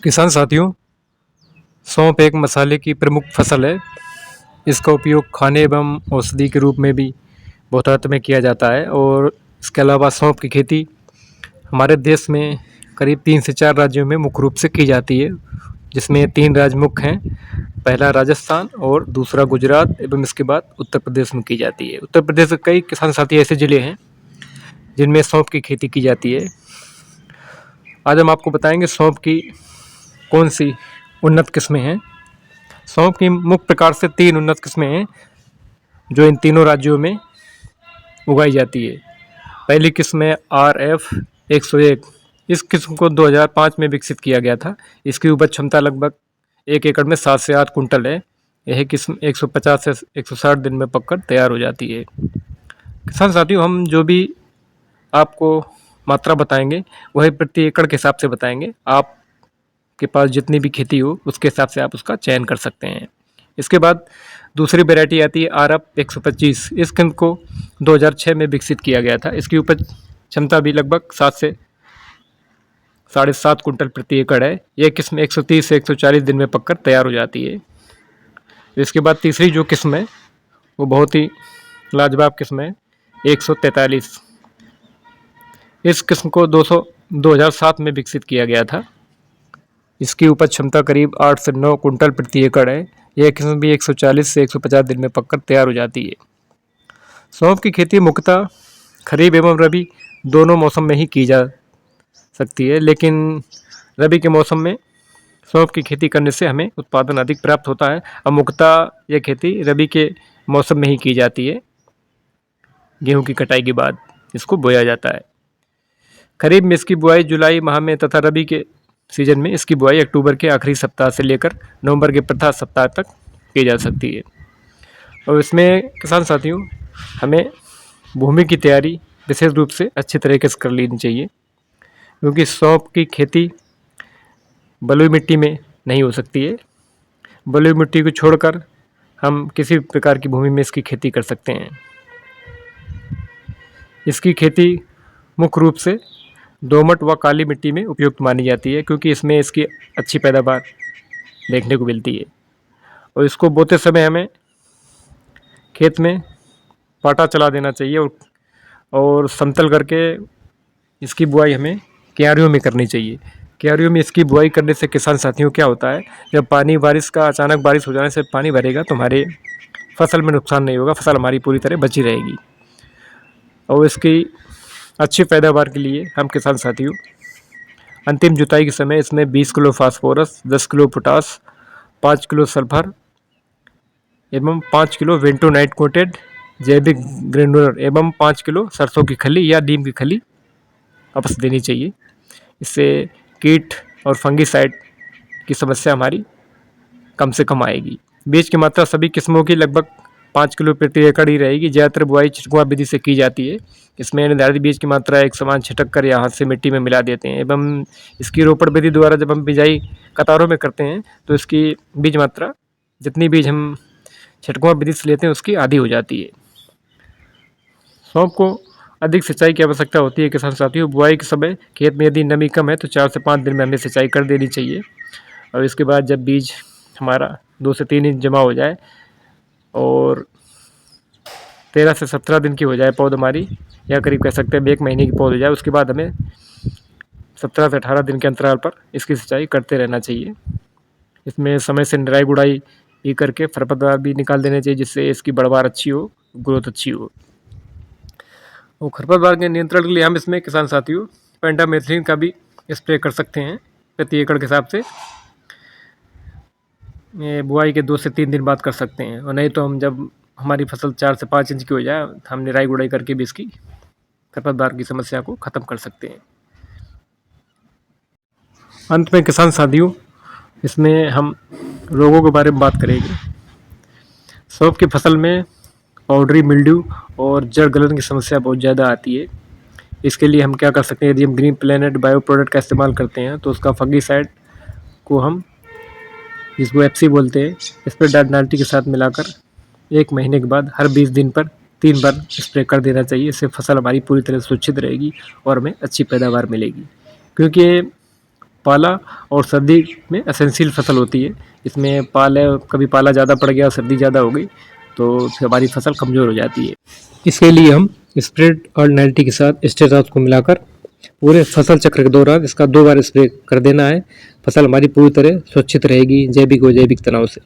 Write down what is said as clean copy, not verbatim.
किसान साथियों, सौंफ एक मसाले की प्रमुख फसल है। इसका उपयोग खाने एवं औषधि के रूप में भी बहुतायत में किया जाता है और इसके अलावा सौंफ की खेती हमारे देश में करीब 3 से 4 राज्यों में मुख्य रूप से की जाती है, जिसमें 3 राज्य मुख्य हैं। पहला राजस्थान और दूसरा गुजरात एवं इसके बाद उत्तर प्रदेश में की जाती है। उत्तर प्रदेश के कई किसान साथी ऐसे ज़िले हैं जिनमें सौंफ की खेती की जाती है। आज हम आपको बताएंगे सौंफ की कौन सी उन्नत किस्में हैं। सौंफ की मुख्य प्रकार से 3 उन्नत किस्में हैं जो इन तीनों राज्यों में उगाई जाती है। पहली किस्म है RF 101। इस किस्म को 2005 में विकसित किया गया था। इसकी उपज क्षमता लगभग 1 एकड़ में 7 से 8 कुंटल है। यह किस्म 150 से 160 दिन में पककर तैयार हो जाती है। किसान साथियों, हम जो भी आपको मात्रा बताएंगे वही प्रति एकड़ के हिसाब से बताएंगे। आपके पास जितनी भी खेती हो उसके हिसाब से आप उसका चयन कर सकते हैं। इसके बाद दूसरी वैरायटी आती है RF 125। इस किस्म को 2006 में विकसित किया गया था। इसकी उपज क्षमता भी लगभग 7 से 7.5 कुंटल प्रति एकड़ है। यह किस्म 130 से 140 दिन में पककर तैयार हो जाती है। इसके बाद तीसरी जो किस्म है वो बहुत ही लाजवाब किस्म है 143। इस किस्म को 2007 में विकसित किया गया था। इसकी उपज क्षमता करीब 8 से 9 कुंटल प्रति एकड़ है। यह किस्म भी 140 से 150 दिन में पककर तैयार हो जाती है। सौंफ की खेती मुख्यतः खरीफ एवं रबी दोनों मौसम में ही की जा सकती है, लेकिन रबी के मौसम में सौंफ की खेती करने से हमें उत्पादन अधिक प्राप्त होता है। अब मुख्यतः यह खेती रबी के मौसम में ही की जाती है। गेहूं की कटाई के बाद इसको बोया जाता है। खरीफ में इसकी बुआई जुलाई माह में तथा रबी के सीजन में इसकी बुआई अक्टूबर के आखिरी सप्ताह से लेकर नवंबर के प्रथम सप्ताह तक की जा सकती है। और इसमें किसान साथियों हमें भूमि की तैयारी विशेष रूप से अच्छी तरीके से कर लेनी चाहिए, क्योंकि सौंफ की खेती बलुई मिट्टी में नहीं हो सकती है। बलुई मिट्टी को छोड़कर हम किसी भी प्रकार की भूमि में इसकी खेती कर सकते हैं। इसकी खेती मुख्य रूप से दोमट व काली मिट्टी में उपयुक्त मानी जाती है, क्योंकि इसमें इसकी अच्छी पैदावार देखने को मिलती है। और इसको बोते समय हमें खेत में पाटा चला देना चाहिए और समतल करके इसकी बुआई हमें क्यारियों में करनी चाहिए। क्यारियों में इसकी बुआई करने से किसान साथियों क्या होता है, जब अचानक बारिश हो जाने से पानी भरेगा तो हमारे फसल में नुकसान नहीं होगा, फसल हमारी पूरी तरह बची रहेगी। और इसकी अच्छी पैदावार के लिए हम किसान साथियों अंतिम जुताई के समय इसमें 20 kilo phosphorus, 10 kilo potash, 5 kilo sulphur एवं 5 किलो वेंटोनाइट कोटेड जैविक ग्रेनुलर एवं 5 किलो सरसों की खली या नीम की खली अवश्य देनी चाहिए। इससे कीट और फंगीसाइड की समस्या हमारी कम से कम आएगी। बीज की मात्रा सभी किस्मों की लगभग 5 किलो प्रति एकड़ ही रहेगी। ज़्यादातर बुआई छिटकुआ विधि से की जाती है। इसमें निर्धारित बीज की मात्रा एक समान छिटक कर या हाथ से मिट्टी में मिला देते हैं एवं इसकी रोपण विधि द्वारा जब हम बिजाई कतारों में करते हैं तो इसकी बीज मात्रा जितनी बीज हम छिटकुआ विधि से लेते हैं उसकी आधी हो जाती है। सौंफ को अधिक सिंचाई की आवश्यकता होती है किसान साथियों। बुआई के समय खेत में यदि नमी कम है तो 4 से 5 दिन में हमें सिंचाई कर देनी चाहिए। और इसके बाद जब बीज हमारा 2 से 3 इंच जमा हो जाए और 13 से 17 दिन की हो जाए पौध हमारी, या करीब कह सकते हैं 1 महीने की पौध हो जाए, उसके बाद हमें 17 से 18 दिन के अंतराल पर इसकी सिंचाई करते रहना चाहिए। इसमें समय से निराई गुड़ाई भी करके खरपतवार भी निकाल देने चाहिए, जिससे इसकी बढ़वार अच्छी हो, ग्रोथ अच्छी हो। और खरपतवार के नियंत्रण के लिए हम इसमें किसान साथियों पेंटामेथ्रिन का भी स्प्रे कर सकते हैं प्रति एकड़ के हिसाब से। बुआई के 2 से 3 दिन बाद कर सकते हैं, और नहीं तो हम जब हमारी फसल 4 से 5 इंच की हो जाए हम निराई गुड़ाई करके भी इसकी खरपतवार की समस्या को ख़त्म कर सकते हैं। अंत में किसान साथियों इसमें हम रोगों के बारे में बात करेंगे। सौंफ की फसल में पाउडरी मिल्ड्यू और जड़ गलन की समस्या बहुत ज़्यादा आती है। इसके लिए हम क्या कर सकते हैं, यदि हम ग्रीन प्लेनेट बायो प्रोडक्ट का इस्तेमाल करते हैं तो उसका फंगीसाइड को हम जिसको FC बोलते हैं स्प्रे के साथ मिलाकर 1 महीने के बाद हर 20 दिन पर 3 बार स्प्रे कर देना चाहिए। इससे फसल हमारी पूरी तरह सुरक्षित रहेगी और हमें अच्छी पैदावार मिलेगी। क्योंकि पाला और सर्दी में एसेंशियल फसल होती है। इसमें कभी पाला ज़्यादा पड़ गया, सर्दी ज़्यादा हो गई तो फिर हमारी फसल कमज़ोर हो जाती है। इसके लिए हम स्प्रेड ऑर्डिनरिटी के साथ स्टेराज को मिलाकर पूरे फसल चक्र के दौरान इसका 2 बार स्प्रे कर देना है। फसल हमारी पूरी तरह सुरक्षित रहेगी जैविक व जैविक तनाव से।